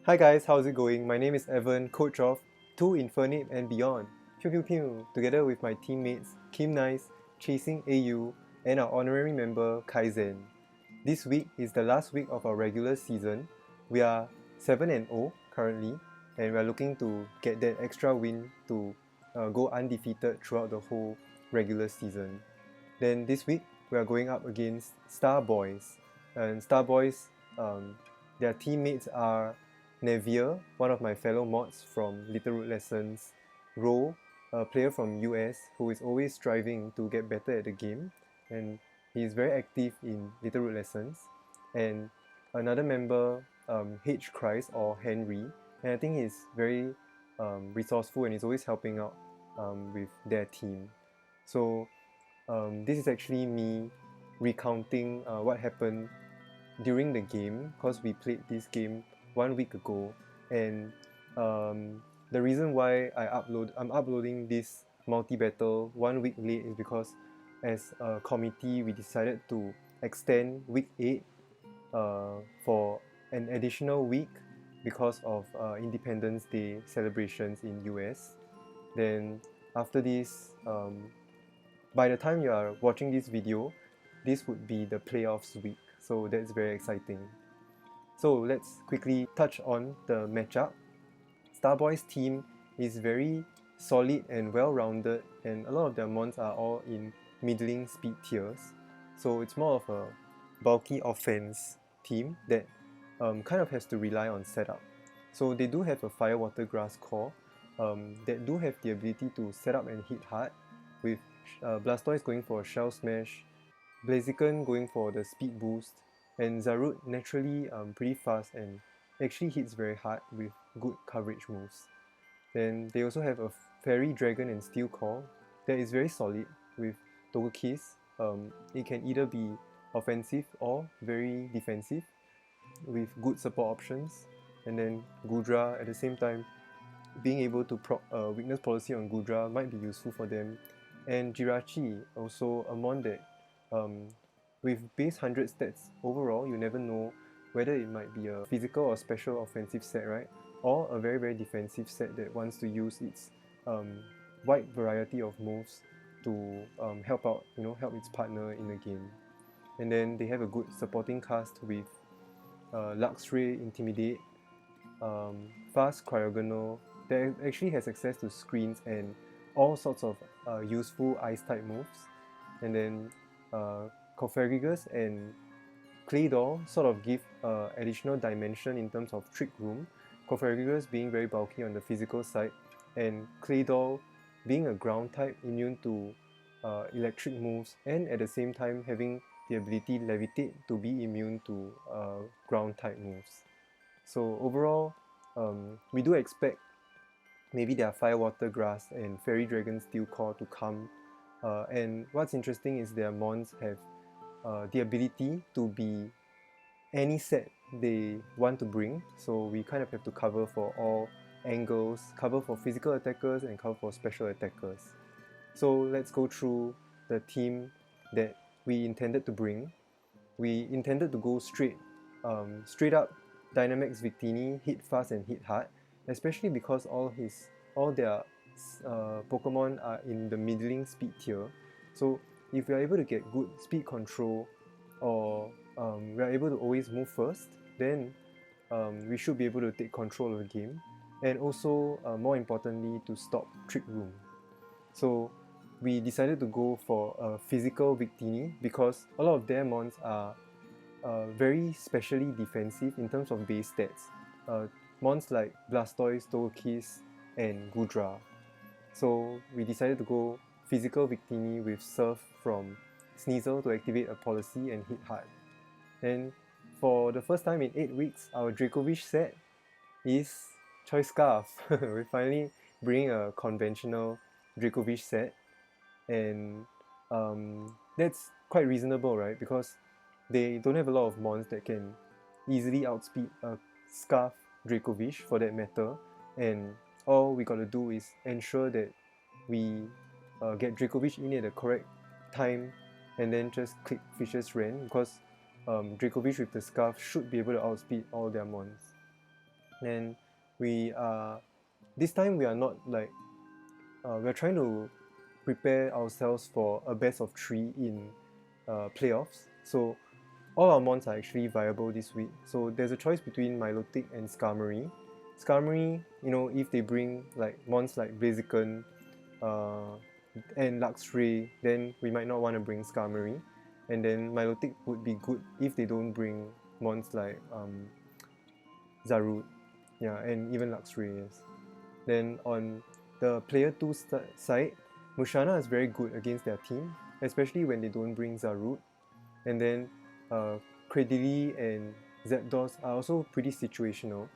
Hi guys, how's it going? My name is Evan, coach of 2 Infinite and Beyond. Pew pew pew, together with my teammates Kim Nice, Chasing AU, and our honorary member Kaizen. This week is the last week of our regular season. We are 7-0 currently, and we are looking to get that extra win to go undefeated throughout the whole regular season. Then this week, we are going up against STARBOYS. And STARBOYS, their teammates are Nevia, one of my fellow mods from Little Root Lessons, Ro, a player from US who is always striving to get better at the game, and he is very active in Little Root Lessons, and another member, H. Christ or Henry, and I think he's very resourceful and he's always helping out with their team. So this is actually me recounting what happened during the game, because we played this game 1 week ago, and the reason why I'm uploading this multi-battle 1 week late is because as a committee we decided to extend week 8 for an additional week because of Independence Day celebrations in US. Then after this, by the time you are watching this video, this would be the playoffs week, so that's very exciting. So let's quickly touch on the matchup. STARBOY's team is very solid and well-rounded, and a lot of their mons are all in middling speed tiers. So it's more of a bulky offense team that kind of has to rely on setup. So they do have a Fire Water Grass core that do have the ability to set up and hit hard, with Blastoise going for a Shell Smash, Blaziken going for the speed boost, and Zarud naturally pretty fast and actually hits very hard with good coverage moves. Then they also have a Fairy Dragon and Steel core that is very solid with Togekiss. It can either be offensive or very defensive with good support options. And then Goodra at the same time, being able to proc weakness policy on Goodra might be useful for them. And Jirachi, also a mon that with base 100 stats overall, you never know whether it might be a physical or special offensive set, right? Or a very defensive set that wants to use its wide variety of moves to help out, help its partner in the game. And then they have a good supporting cast with Luxray, Intimidate, Fast Cryogonal, that actually has access to screens and all sorts of useful Ice-type moves. And then Cofagrigus and Claydol sort of give additional dimension in terms of Trick Room, Cofagrigus being very bulky on the physical side, and Claydol being a ground type immune to electric moves, and at the same time having the ability Levitate to be immune to ground type moves. So overall, we do expect maybe their Fire Water Grass and Fairy Dragon Steel core to come, and what's interesting is their mons have the ability to be any set they want to bring, so we kind of have to cover for all angles, cover for physical attackers and cover for special attackers. So let's go through the team that we intended to bring. We intended to go straight up Dynamax Victini, hit fast and hit hard, especially because all their Pokemon are in the middling speed tier. So if we are able to get good speed control, or we are able to always move first, then we should be able to take control of the game, and also more importantly, to stop Trick Room. So we decided to go for a physical Victini because a lot of their mons are very specially defensive in terms of base stats. Mons like Blastoise, Togekiss, and Goodra. So we decided to go physical Victini with Surf from Sneasel to activate a policy and hit hard. And for the first time in 8 weeks, our Dracovish set is Choice Scarf. We're finally bringing a conventional Dracovish set, and that's quite reasonable, right? Because they don't have a lot of mons that can easily outspeed a Scarf Dracovish for that matter, and all we gotta do is ensure that we get Dracovish in at the correct time and then just click Fisher's Rend, because Dracovish with the Scarf should be able to outspeed all their mons. And we are this time we are not like we're trying to prepare ourselves for a best of 3 in playoffs. So all our mons are actually viable this week. So there's a choice between Milotic and Skarmory. Skarmory, you know, if they bring like mons like Blaziken and Luxray, then we might not want to bring Skarmory. And then Milotic would be good if they don't bring mons like Zarude, yeah, and even Luxray, yes. Then on the player 2 side, Musharna is very good against their team, especially when they don't bring Zarude. And then Credilly and Zapdos are also pretty situational.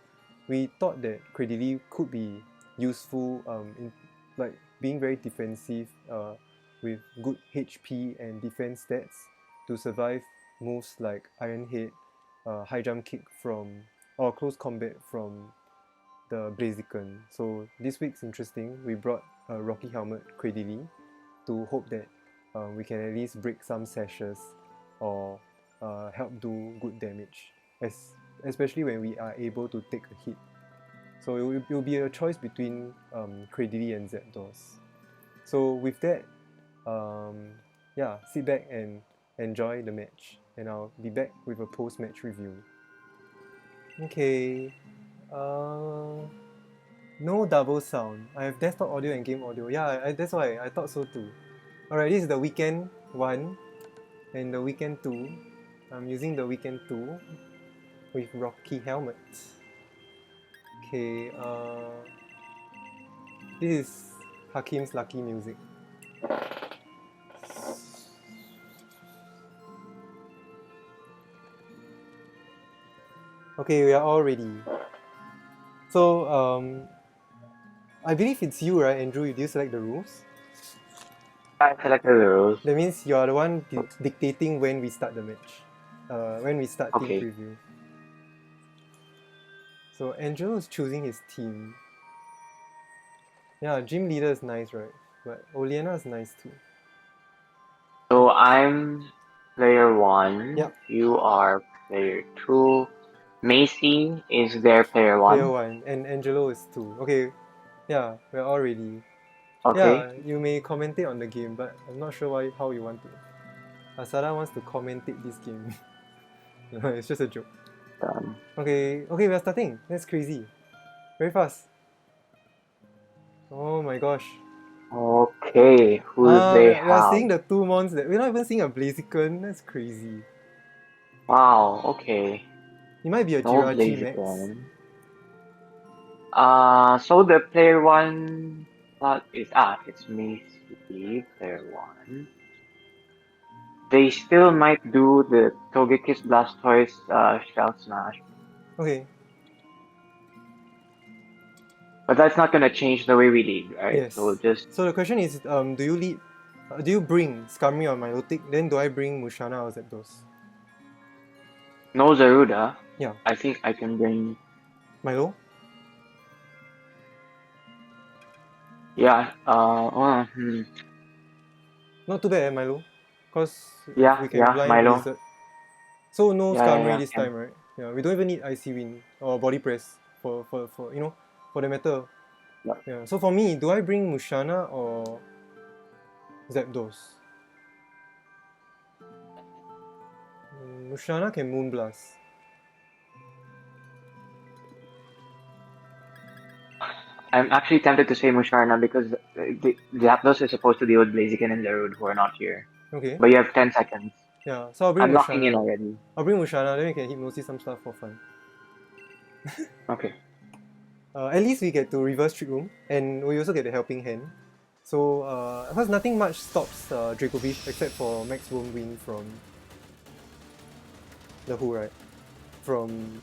We thought that Credilly could be useful in like being very defensive with good HP and defense stats to survive moves like Iron Head, high jump kick from or close combat from the Blaziken. So this week's interesting. We brought a Rocky Helmet Credilly to hope that we can at least break some sashes or help do good damage, especially when we are able to take a hit. So it will be a choice between Credilly and Zapdos. So with that, yeah, sit back and enjoy the match, and I'll be back with a post-match review. Okay, no double sound. I have desktop audio and game audio. Yeah, that's why I thought so too. Alright, this is the Weeknd 1 and the Weeknd 2. I'm using the Weeknd 2 with Rocky Helmet. Okay, this is Hakim's Lucky Music. Okay, we are all ready. So, I believe it's you, right, Andrew? Did you select the rules? I selected the rules. That means you are the one dictating when we start the match. When we start team Okay. preview. So Andrew is choosing his team. Yeah, gym leader is nice, right? But Oleana is nice too. So I'm player 1. Yep. You are player 2. Macy is their player 1. Player 1 and Angelo is 2. Okay, yeah, we're all ready. Okay. Yeah, you may commentate on the game, but I'm not sure how you want to. Asada wants to commentate this game. It's just a joke. Done. Okay, we're starting. That's crazy. Very fast. Oh my gosh. Okay. Who do they We are have? seeing the 2 mons that we're not even seeing a Blaziken. That's crazy. Wow. Okay. It might be a No Jirachi Max. Blaziken. So the player 1 slot is it's Macy, player 1. They still might do the Togekiss Blastoise Shell Smash. Okay. But that's not gonna change the way we lead, right? Yes. So just So the question is, do you lead? Do you bring Skarmory or Milotic? Then do I bring Musharna or Zapdos? no Zaruda. Yeah. I think I can bring. Milo? Yeah. Not too bad, Milo. Because Yeah. we can Yeah. blind Milo. Wizard. So no Skarmory this Yeah. time, right? Yeah. We don't even need Icy Wind or Body Press for you know, for the matter. Yeah. Yeah. So for me, do I bring Musharna or Zapdos? Musharna can Moonblast. I'm actually tempted to say Musharna because the Zapdos is supposed to deal with Blaziken and Zarude who are not here. Okay. But you have 10 seconds. Yeah. So I'll bring I'm Musharna. locking in already. I'll bring Musharna, then we can hypnosis some stuff for fun. Okay. At least we get to reverse Trick Room, and we also get the Helping Hand. So, because nothing much stops Dracovish except for Max Win from the Who, right? From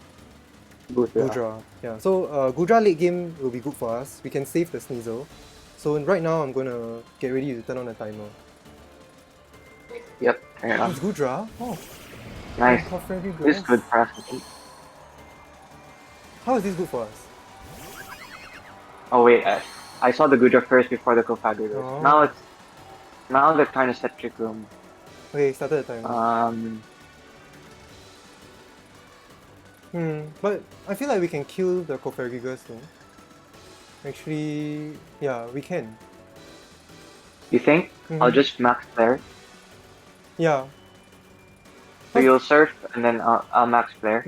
Goodra. Yeah, so Goodra late game will be good for us. We can save the Sneasel. So right now I'm gonna get ready to turn on the timer. Yep, fair enough. It's Goodra? Oh. Nice. This is good for us. How is this good for us? Oh wait, I saw the Goodra first before the Kofagu. Oh. Now they're trying to set Trick Room. Okay, started the timer. But I feel like we can kill the Cofagrigus though. Actually, yeah, we can. You think? I'll just max flare. Yeah. So you'll surf and then I'll max flare.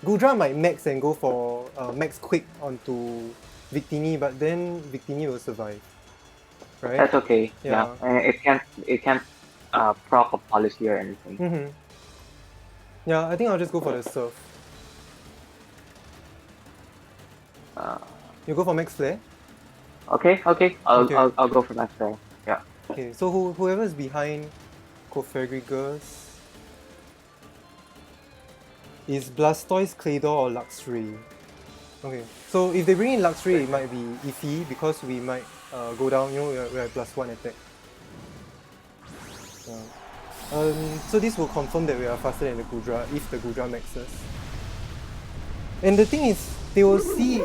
Goodra might max and go for max quick onto Victini, but then Victini will survive. Right? That's okay. Yeah. It can't proc a policy or anything. Yeah, I think I'll just go for the surf. You go for max flare? Okay. I'll go for max flare. Yeah. Okay, so whoever's behind Cofagrigus is Blastoise, Claydol, or Luxray. Okay, so if they bring in Luxray, it might be iffy because we might go down, you know, we're at +1 attack. So this will confirm that we are faster than the Goodra if the Goodra maxes. And the thing is, they will see,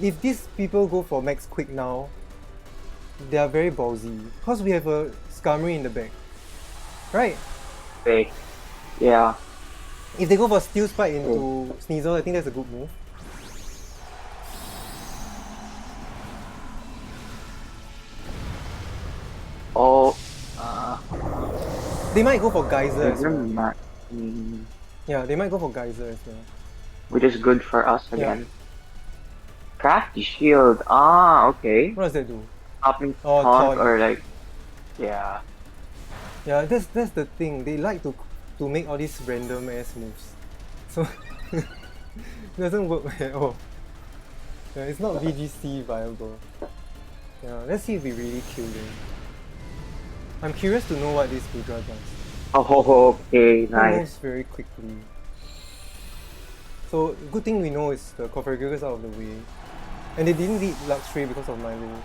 if these people go for max quick now, they are very ballsy because we have a Skarmory in the back. Right? Okay. Yeah. If they go for Steel Spike into Sneasel, I think that's a good move. Oh. They might go for Geyser as well. Mm. Yeah, they might go for Geyser as well. Which is good for us again. Crafty Shield. Ah, okay. What does that do? Popping taunt or like, yeah. Yeah, that's the thing. They like to make all these random ass moves. So it doesn't work at all. Yeah, it's not VGC viable. Yeah, let's see if we really kill them. I'm curious to know what this Goodra does. Oh, okay, It nice. moves very quickly. So good thing we know is the Cofagrigus out of the way. And they didn't lead Luxray because of Milo.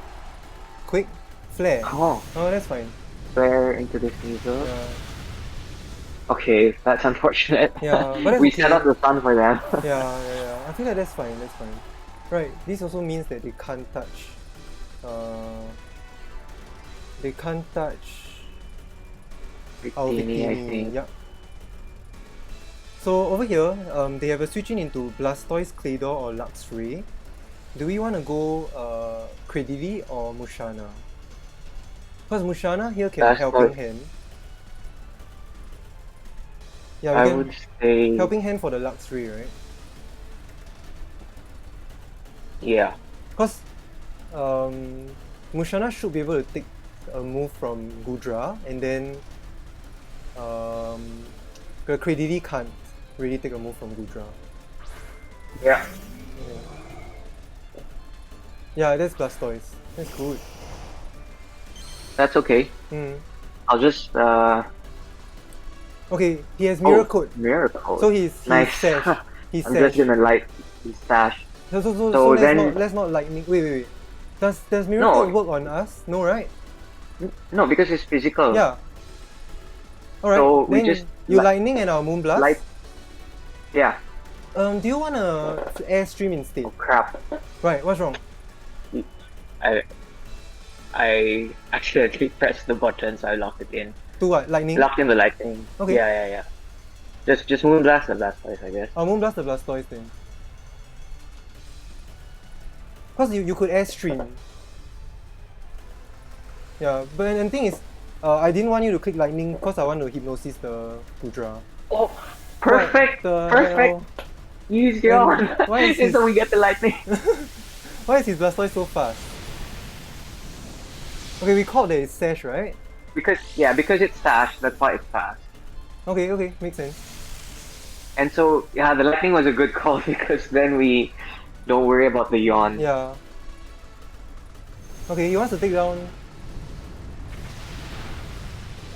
Quick, flare. Oh, that's fine. flare into the Sneasel. Yeah. Okay, that's unfortunate. Yeah, but that's we okay. set up the sun for them. Yeah. I feel like that's fine. Right, this also means that they can't touch. They can't touch our Victini, I Victini. think. Yeah. So over here, they have a switching into Blastoise, Claydol, or Luxray. Do we want to go Credility or Mushana? Because Mushana here can Helping Hand. Yeah, I would say Helping Hand for the Luxray, right? Yeah. Because Mushana should be able to take a move from Goodra, and then the Credility can't really take a move from Goodra. Yeah. Yeah, that's Blastoise. That's good. That's okay. I'll just Okay, he has Mirror Coat. Mirror Coat. So he's nice. sash. He's I'm sash. just gonna light his stash. So let's not lightning. Wait. Does Mirror Coat work on us? No, right? No, because it's physical. Yeah. Alright, so then we just lightning and our Moonblast? Yeah. Do you wanna Airstream instead? Oh crap. Right, what's wrong? I accidentally pressed the button, so I locked it in. To what? Lightning? Locked in the lightning. Okay. Yeah. Just Moonblast the Blastoise, I guess. I'll Moonblast the Blastoise then. Because you could Airstream. Yeah, but the thing is, I didn't want you to click lightning because I want to hypnosis the Goodra. Oh, perfect! Perfect! Use your Why is so we get the lightning. Why is his Blastoise so fast? Okay, we called that it's Sash, right? Because it's Sash, that's why it's fast. Okay, makes sense. And so, yeah, the lightning was a good call because then we don't worry about the yawn. Yeah. Okay, he wants to take down.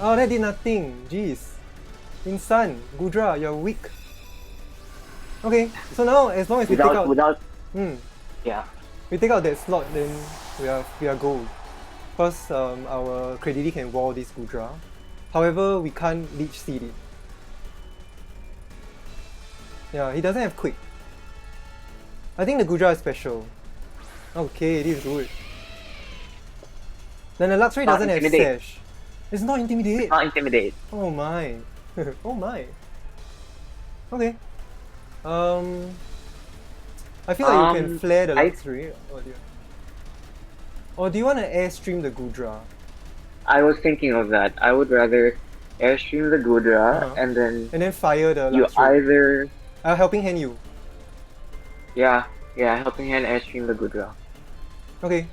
Oh, that did nothing. Jeez. Insan, Goodra, you're weak. Okay, so now as long as we take out yeah. We take out that slot, then we are gold. Because our Credility can wall this Goodra. However, we can't Leech Seed it. Yeah, he doesn't have Quick. I think the Goodra is special. Okay, this is good. Then the Luxray doesn't have Sash. It's not Intimidate? It's not Intimidate. Oh my. Oh my. Okay. I feel like you can flare the I luxury. Or do you want to airstream the Goodra? was thinking of that. I would rather airstream the Goodra Uh-huh. and then And then fire the you luxury. either Helping hand you. yeah helping hand airstream the Goodra. Okay.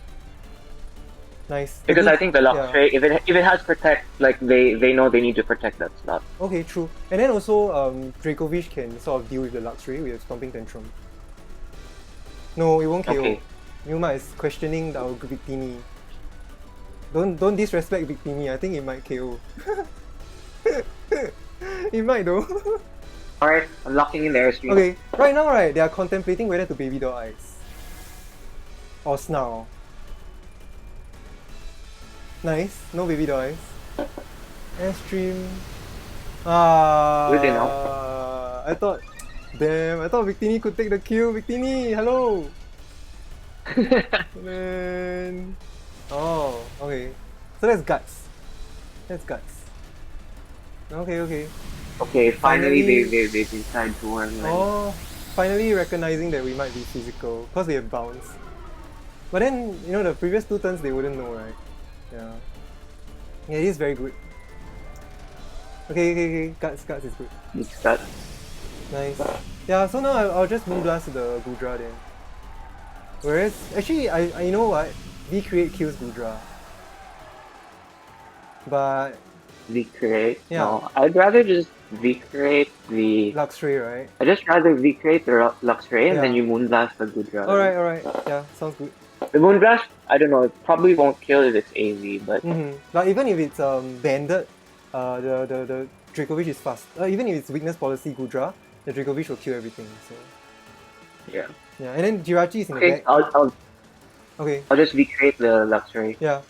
Nice. Because I think the Yeah. Luxray, if it has protect, like they know they need to protect that slot. Okay, true. And then also, Dracovish can sort of deal with the luxury with Stomping Tantrum. No, it won't KO. Okay. Yuma is questioning our Victini. Don't disrespect Victini. I think it might KO. It might though. Alright, I'm locking in the airstream. Okay, right now, right, they are contemplating whether to Baby Doll Eyes or Snarl. Nice, no Baby Doll Eyes. Airstream. Good enough. I thought Victini could take the kill. Victini, hello. Man. Oh, okay. So that's guts. That's guts. Okay. Okay, finally they decide to work. Oh, finally recognizing that we might be physical because we have bounce. But then, you know, the previous 2 turns they wouldn't know, right? Yeah. Yeah, it is very good. Okay. Guts is good. It's that. Nice. Yeah, so now I'll just Moonblast the Goodra then. Whereas, actually, I you know what? V-Create kills Goodra. But... V-Create? Yeah. No, I'd rather just V-Create the... Luxray, right? I'd just rather V-Create the Luxray and Yeah. then you Moonblast the Goodra. Alright. Yeah, sounds good. The Moonblast, I don't know, it probably won't kill if it's AV, but... But even if it's banded, the Dracovish is fast. Even if it's weakness policy Goodra, the Dracovish will kill everything, so... Yeah. Yeah, and then Jirachi is in the back. Okay, I'll just V-Create the Luxray. Yeah.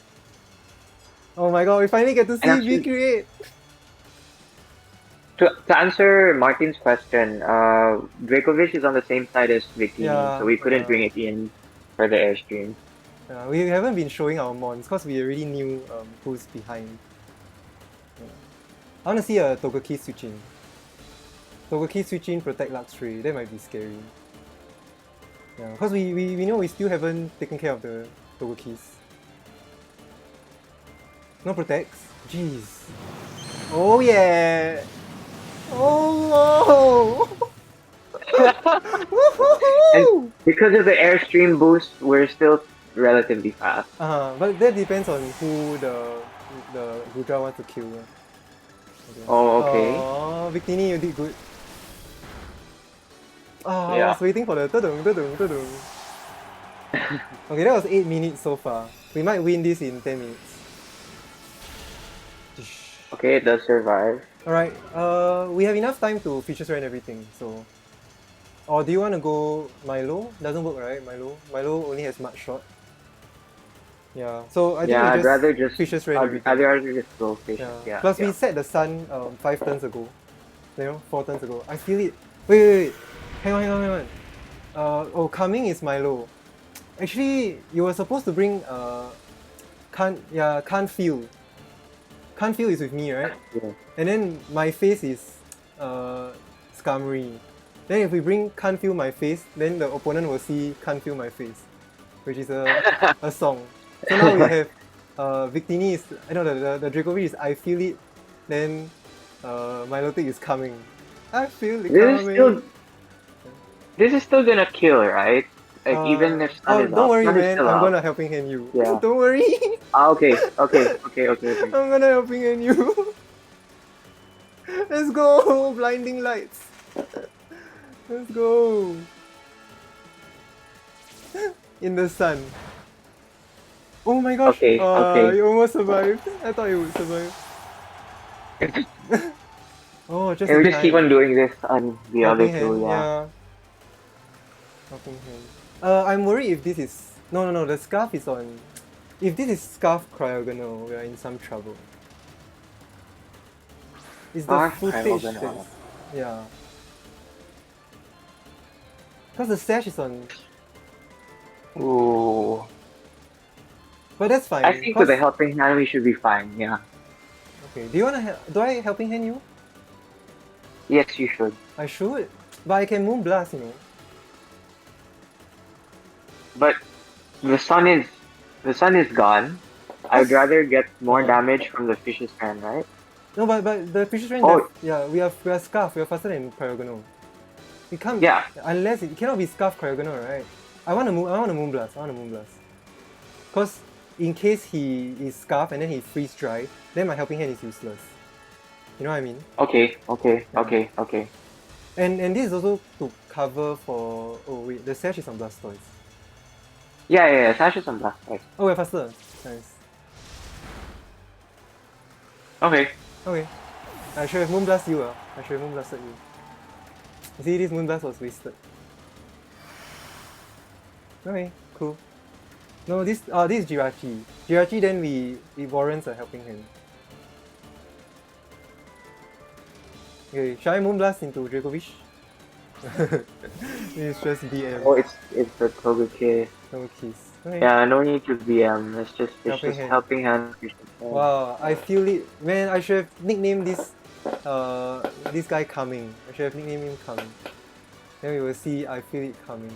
Oh my god, we finally get to see actually, V-Create! To answer Martin's question, Dracovish is on the same side as Victini, so we couldn't bring it in for the airstream. We haven't been showing our mons because we already knew who's behind. Yeah. I want to see a Togekiss switch in. Togekiss switch in, protect Luxray. That might be scary. Yeah, because we know we still haven't taken care of the Togekiss. No protects? Jeez. Oh yeah! Oh no! And because of the airstream boost, we're still relatively fast. But that depends on who the Goodra wants to kill. Okay. Oh, okay. Oh, Victini, you did good. Oh, yeah. I was waiting for the tudung. Okay, that was 8 minutes so far. We might win this in 10 minutes. Okay, it does survive. Alright, we have enough time to feature and everything, so... Or do you want to go Milo? Doesn't work, right? Milo only has much shot. Yeah, so I think I'd rather just feature I'd rather just go fish. Yeah. Plus we set the sun 5 turns ago. 4 turns ago. I feel it. Wait. Hang on. Coming is Milo. Actually, you were supposed to bring can't feel. Can't feel is with me, right? Yeah. And then my face is Scamry. Then if we bring can't feel my face, then the opponent will see can't feel my face, which is a song. So now we have Victini is the Dracovish is I feel it, then Milotic is coming. I feel it coming. This is still gonna kill, right? Like even if Sun is don't worry, Sun man. I'm out. gonna helping hand you. Yeah. Don't worry. Okay. I'm gonna helping hand you. Let's go, blinding lights. Let's go. In the sun. Oh my gosh. Okay. You almost survived. I thought you would survive. Oh, just. And we just keep on doing this on the other two, yeah. Helping hand. I'm worried if this is... No, the scarf is on... If this is scarf cryogonal, we are in some trouble. It's the footage that's... Yeah. Because the sash is on... Ooh. But that's fine. I think with a helping hand we should be fine, yeah. Okay, do I helping hand you? Yes, you should. I should, but I can Moonblast, you know. But the sun is gone. I'd That's rather get more uh-huh. damage from the fish's hand, right? No, but the Fisher Train, Oh, yeah, we are Scarf. We are faster than Cryogonal. We can't yeah. unless it cannot be Scarf Cryogonal, right? I want to Moonblast. I want to Moonblast. Cause in case he is Scarf and then he freeze dry, then my Helping Hand is useless. You know what I mean? Okay, okay, Yeah. okay, okay. And this is also to cover for. Oh wait, the Sash is on Blastoise. Yeah. Sash is on Blastoise. Oh, we're faster. Nice. Okay. Okay. I should have Moonblast you. I should have Moonblasted you. See, this Moonblast was wasted. Okay, cool. No, this is Jirachi. Jirachi, then it warrants a Helping Hand. Okay, shall I Moonblast into Dracovish? It's just BM. Oh, it's the Togekiss. No keys. Okay. Yeah, no need to BM. It's Helping just hand. helping hand. Wow, I feel it. Man, I should have nicknamed this guy Coming. I should have nicknamed him Coming. Then we will see. I feel it coming.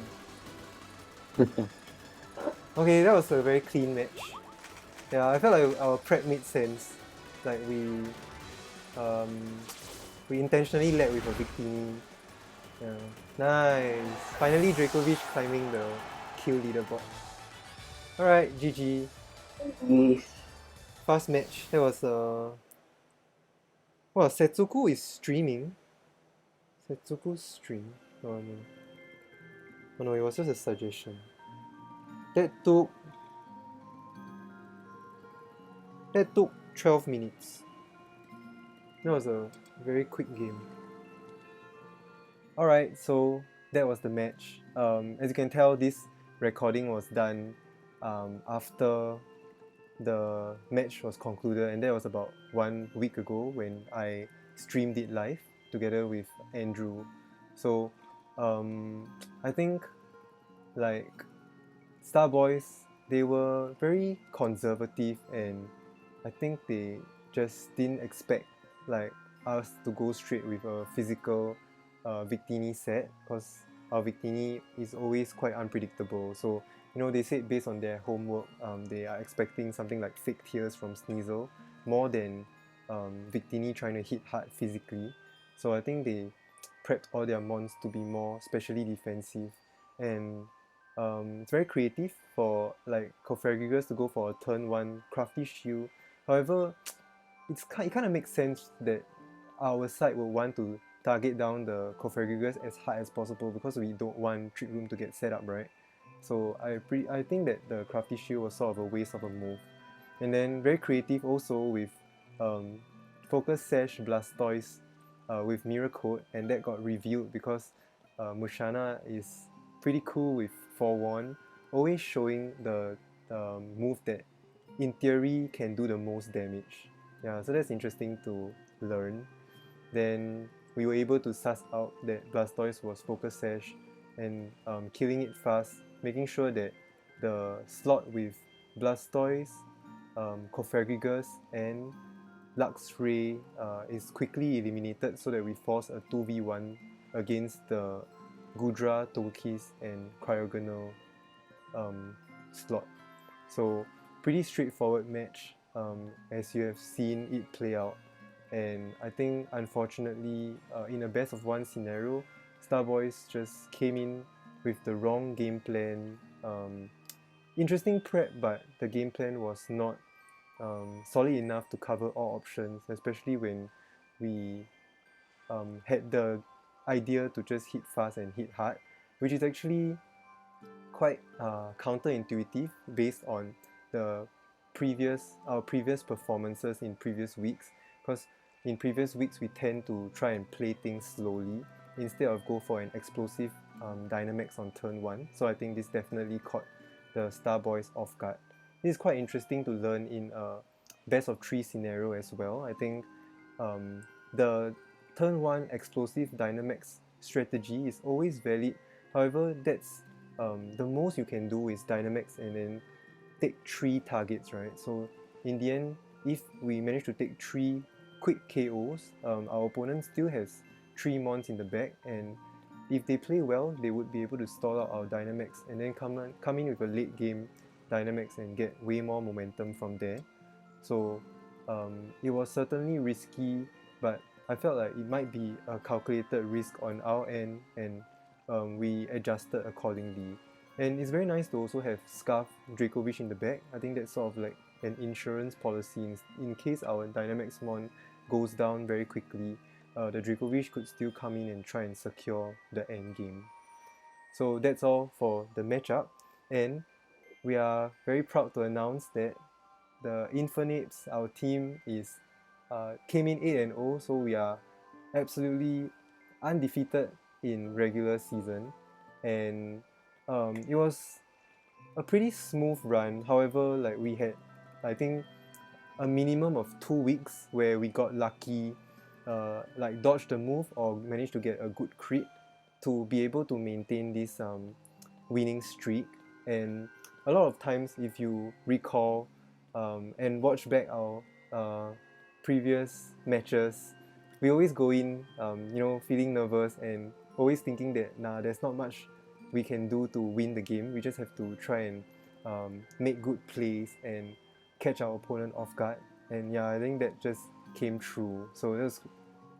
Okay, that was a very clean match. Yeah, I felt like our prep made sense. Like we intentionally led with a Victini. Yeah. Nice. Finally Dracovish climbing the kill leaderboard. Alright, GG. Yes. Fast match. That was Wow, Setsuku is streaming. Setsuku stream. Oh no. Oh no, it was just a suggestion. That took 12 minutes. That was a very quick game. Alright, so that was the match. As you can tell, this recording was done after the match was concluded, and that was about 1 week ago when I streamed it live together with Andrew. So I think like STARBOYS, they were very conservative, and I think they just didn't expect like us to go straight with a physical Victini set, because our Victini is always quite unpredictable. So you know, they said based on their homework, they are expecting something like fake tears from Sneasel more than Victini trying to hit hard physically. So I think they prepped all their mons to be more specially defensive, and it's very creative for like Cofagrigus to go for a turn 1 crafty shield. However, it kind of makes sense that our side will want to target down the Cofagrigus as hard as possible, because we don't want Trick Room to get set up, right? So I think that the crafty shield was sort of a waste of a move. And then very creative also with Focus Sash Blastoise with Mirror Coat, and that got revealed because Mushana is pretty cool with Forewarn, always showing the move that in theory can do the most damage. Yeah, so that's interesting to learn. Then we were able to suss out that Blastoise was Focus Sash and killing it fast, making sure that the slot with Blastoise, Cofagrigus, and Luxray is quickly eliminated, so that we force a 2v1 against the Goodra, Togekiss, and Cryogonal slot. So pretty straightforward match, as you have seen it play out. And I think unfortunately, in a best of 1 scenario, STARBOYS just came in with the wrong game plan. Interesting prep, but the game plan was not solid enough to cover all options, especially when we had the idea to just hit fast and hit hard, which is actually quite counterintuitive based on the our previous performances in previous weeks, because in previous weeks we tend to try and play things slowly instead of go for an explosive Dynamax on turn 1. So I think this definitely caught the STARBOYS off guard. This is quite interesting to learn in a best of 3 scenario as well. I think the turn 1 explosive Dynamax strategy is always valid. However, that's the most you can do is Dynamax and then take 3 targets, right? So in the end, if we manage to take 3 quick KOs, our opponent still has 3 mons in the back, and if they play well, they would be able to stall out our Dynamax and then come in with a late game Dynamax and get way more momentum from there. So it was certainly risky, but I felt like it might be a calculated risk on our end, and we adjusted accordingly. And it's very nice to also have Scarf Dracovish in the back. I think that's sort of like an insurance policy in case our Dynamax Mon goes down very quickly. The Dracovish could still come in and try and secure the end game. So that's all for the matchup, and we are very proud to announce that the Infernaps, our team, came in 8-0, so we are absolutely undefeated in regular season, and it was a pretty smooth run. However, like we had, I think, a minimum of 2 weeks where we got lucky, like dodged the move or managed to get a good crit to be able to maintain this winning streak. And a lot of times, if you recall and watch back our previous matches, we always go in, feeling nervous and always thinking that there's not much we can do to win the game. We just have to try and make good plays and catch our opponent off guard. And yeah, I think that just came true. So that's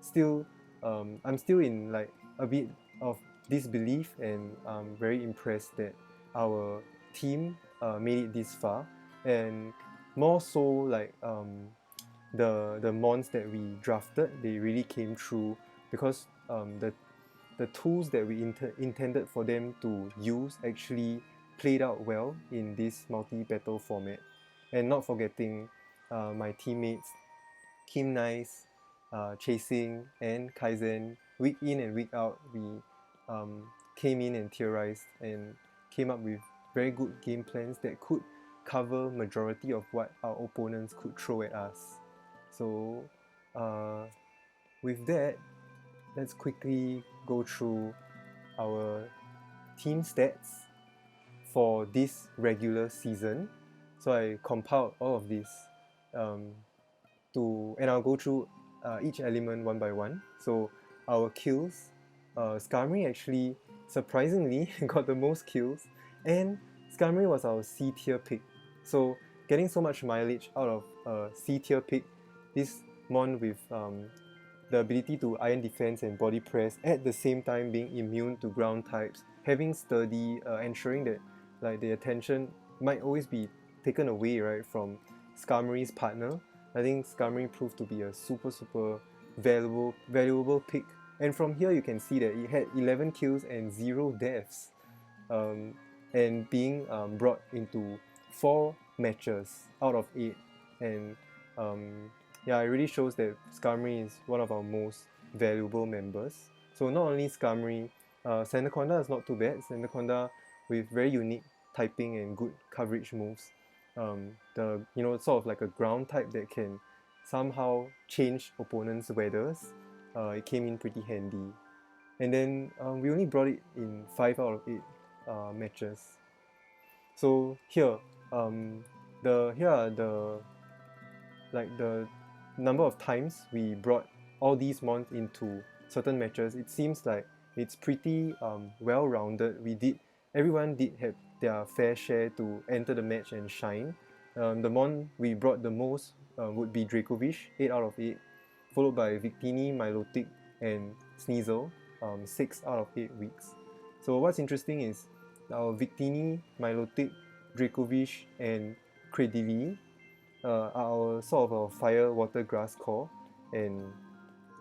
still, I'm still in like a bit of disbelief, and I'm very impressed that our team made it this far. And more so, like the mons that we drafted, they really came through, because the tools that we intended for them to use actually played out well in this multi-battle format. And not forgetting my teammates Kim Nice, Chasing, and Kaizen. Week in and week out, we came in and theorized and came up with very good game plans that could cover majority of what our opponents could throw at us. So with that, let's quickly go through our team stats for this regular season. So I compiled all of this and I'll go through each element one by one. So our kills, Skarmory actually surprisingly got the most kills, and Skarmory was our C tier pick. So getting so much mileage out of a C tier pick, this mon with the ability to iron defense and body press at the same time being immune to ground types, having sturdy, ensuring that like the attention might always be taken away, right, from Skarmory's partner. I think Skarmory proved to be a super valuable pick. And from here you can see that it had 11 kills and 0 deaths, and being brought into 4 matches out of 8. And yeah, it really shows that Skarmory is one of our most valuable members. So not only Skarmory, Sandaconda is not too bad. Sandaconda with very unique typing and good coverage moves. Sort of like a ground type that can somehow change opponents' weathers. It came in pretty handy. And then we only brought it in 5 out of 8 matches. So here, here are the number of times we brought all these mons into certain matches. It seems like it's pretty well-rounded. Everyone did have their fair share to enter the match and shine. The mon we brought the most would be Dracovish, 8 out of 8, followed by Victini, Milotic, and Sneasel, 6 out of 8 weeks. So what's interesting is our Victini, Milotic, Dracovish, and Credilli are our sort of our fire, water, grass core, and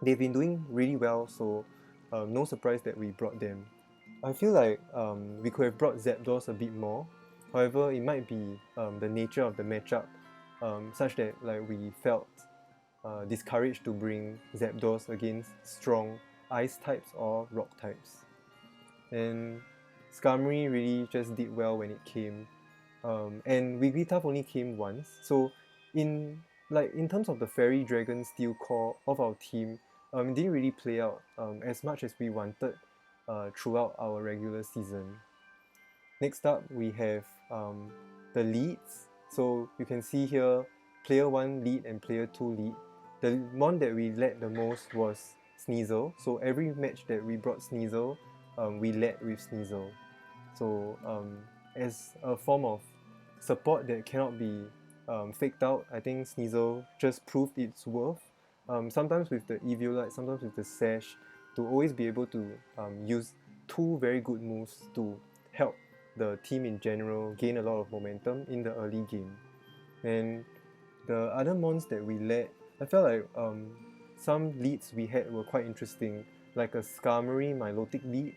they've been doing really well, so no surprise that we brought them. I feel like we could have brought Zapdos a bit more. However, it might be the nature of the matchup, such that like we felt discouraged to bring Zapdos against strong ice types or rock types. And Skarmory really just did well when it came, and Wigglytuff only came once. So in terms of the Fairy Dragon Steel core of our team, it didn't really play out as much as we wanted throughout our regular season. Next up, we have the leads. So you can see here, player 1 lead and player 2 lead. The one that we led the most was Sneasel. So every match that we brought Sneasel, we led with Sneasel. So as a form of support that cannot be faked out, I think Sneasel just proved its worth. Sometimes with the Eviolite, sometimes with the Sash, to always be able to use two very good moves to help the team in general gain a lot of momentum in the early game. And the other mons that we led, I felt like some leads we had were quite interesting, like a Skarmory Milotic lead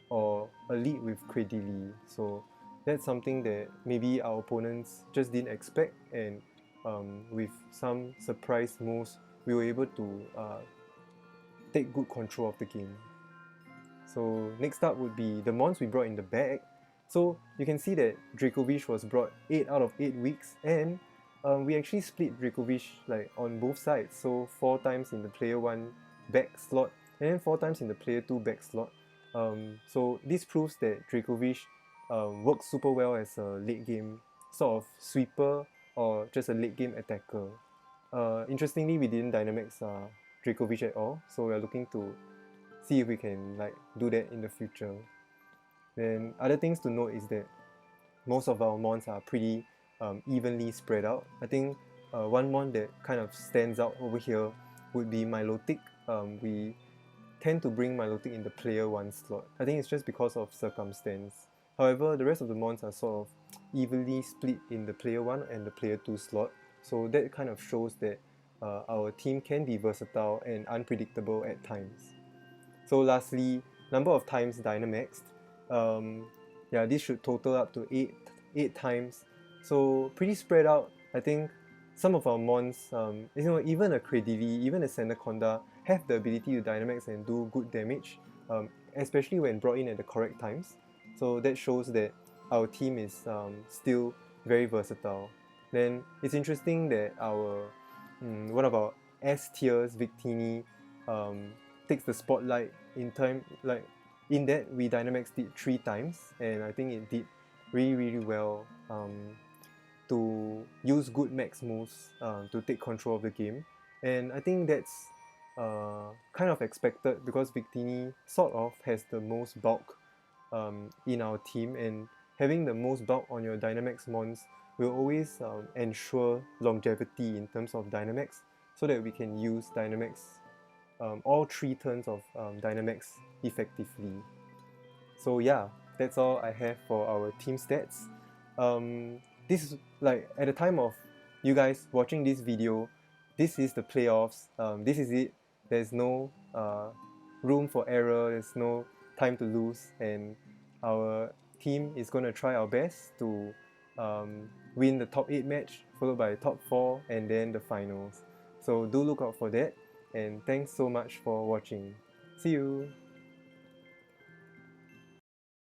or a lead with Cradily. So that's something that maybe our opponents just didn't expect, and with some surprise moves, we were able to take good control of the game. So next up would be the mons we brought in the bag. So you can see that Dracovish was brought 8 out of 8 weeks, and we actually split Dracovish like on both sides. So 4 times in the player 1 back slot, and then 4 times in the player 2 back slot. So this proves that Dracovish works super well as a late game sort of sweeper or just a late game attacker. Interestingly, we didn't Dynamax Dracovish at all, so we're looking to see if we can like do that in the future. Then other things to note is that most of our mons are pretty evenly spread out. I think one mon that kind of stands out over here would be Milotic. We tend to bring Milotic in the player 1 slot. I think it's just because of circumstance. However, the rest of the mons are sort of evenly split in the player 1 and the player 2 slot. So that kind of shows that our team can be versatile and unpredictable at times. So lastly, number of times Dynamaxed. Yeah, this should total up to 8 times. So pretty spread out. I think some of our mons, even a Cradily, even a Sandaconda, have the ability to Dynamax and do good damage, especially when brought in at the correct times. So that shows that our team is still very versatile. Then it's interesting that our one of our S tiers, Victini, takes the spotlight in time. Like in that, we Dynamaxed it 3 times, and I think it did really well to use good max moves to take control of the game. And I think that's kind of expected because Victini sort of has the most bulk in our team, and having the most bulk on your Dynamax mons will always ensure longevity in terms of Dynamax, so that we can use Dynamax all 3 turns of Dynamax effectively. So yeah, that's all I have for our team stats. This is like at the time of you guys watching this video, this is the playoffs. This is it. There's no room for error. There's no time to lose, and our team is going to try our best to win the top 8 match, followed by top 4, and then the finals. So do look out for that, and thanks so much for watching. See you!